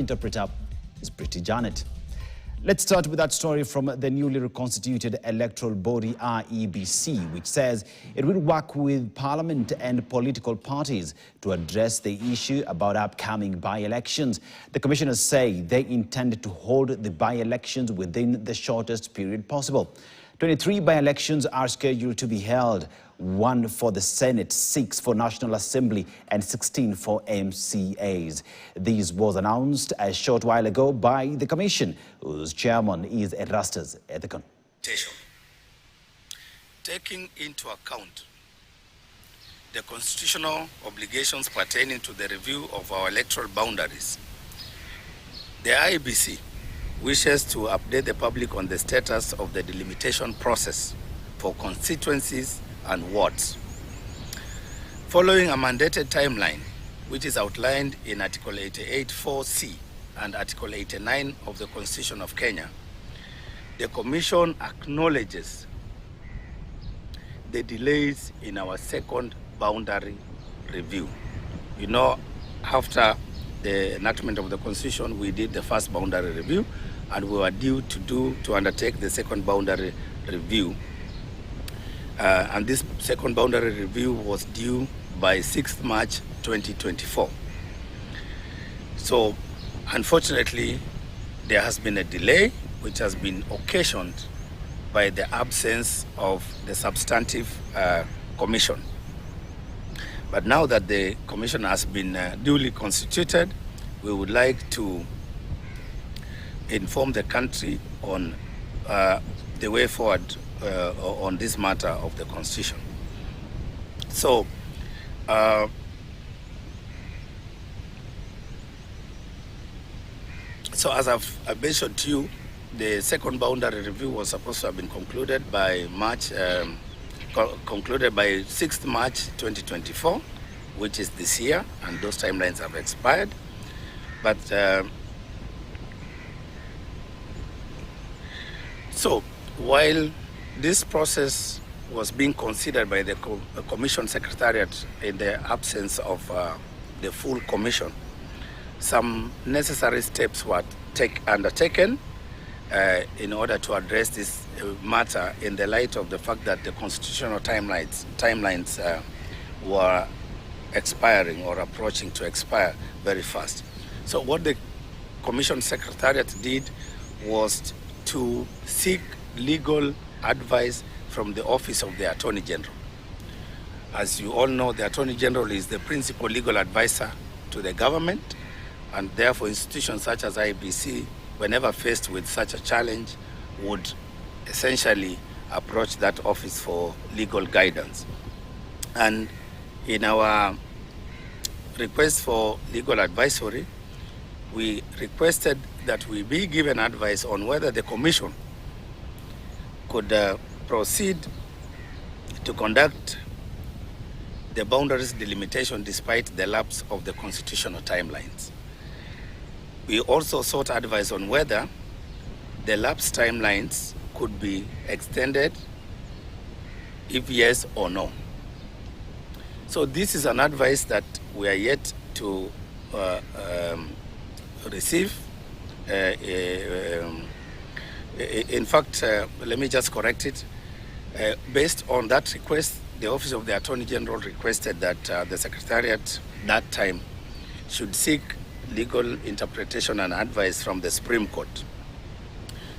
Interpreter is Pretty Janet. Let's start with that story from the newly reconstituted electoral body IEBC, which says it will work with Parliament and political parties to address the issue about upcoming by-elections. The commissioners say they intend to hold the by-elections within the shortest period possible. 23 by-elections are scheduled to be held, 1 for the Senate, 6 for National Assembly, and 16 for MCAs. This was announced a short while ago by the Commission, whose chairman is Erastus Ethicon. Taking into account the constitutional obligations pertaining to the review of our electoral boundaries, the IEBC wishes to update the public on the status of the delimitation process for constituencies and wards. Following a mandated timeline, which is outlined in Article 88(4)(c) and Article 89 of the Constitution of Kenya, the Commission acknowledges the delays in our second boundary review. You know, after the enactment of the Constitution, we did the first boundary review, and we were due to undertake the second boundary review. And this second boundary review was due by 6th March 2024. So, unfortunately, there has been a delay, which has been occasioned by the absence of the substantive commission. But now that the commission has been duly constituted, we would like to inform the country on the way forward on this matter of the Constitution. So, as I've mentioned to you, the second boundary review was supposed to have been concluded by concluded by 6th March 2024, which is this year, and those timelines have expired. But so while this process was being considered by the Commission Secretariat in the absence of the full Commission, some necessary steps were undertaken in order to address this matter in the light of the fact that the constitutional timelines were expiring or approaching to expire very fast. So what the Commission Secretariat did was to seek legal advice from the Office of the Attorney General. As you all know, the Attorney General is the principal legal advisor to the government, and therefore institutions such as IEBC, whenever faced with such a challenge, would essentially approach that office for legal guidance. And in our request for legal advisory, we requested that we be given advice on whether the Commission could proceed to conduct the boundaries delimitation despite the lapse of the constitutional timelines. We also sought advice on whether the lapse timelines could be extended, if yes or no. So this is an advice that we are yet to receive. In fact, let me just correct it. Based on that request, the Office of the Attorney General requested that the Secretariat that time should seek legal interpretation and advice from the Supreme Court.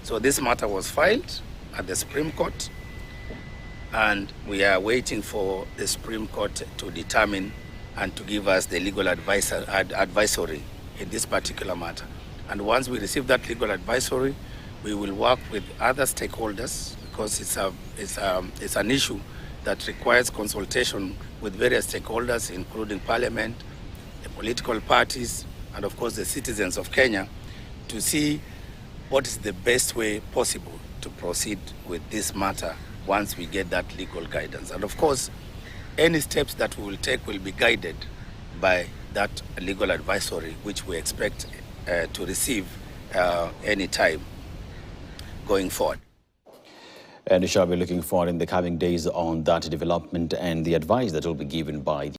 So this matter was filed at the Supreme Court, and we are waiting for the Supreme Court to determine and to give us the legal advisory in this particular matter. And once we receive that legal advisory, we will work with other stakeholders, because it's an issue that requires consultation with various stakeholders, including Parliament, the political parties, and of course the citizens of Kenya, to see what is the best way possible to proceed with this matter once we get that legal guidance. And of course, any steps that we will take will be guided by that legal advisory, which we expect to receive any time going forward. And we shall be looking forward in the coming days on that development and the advice that will be given by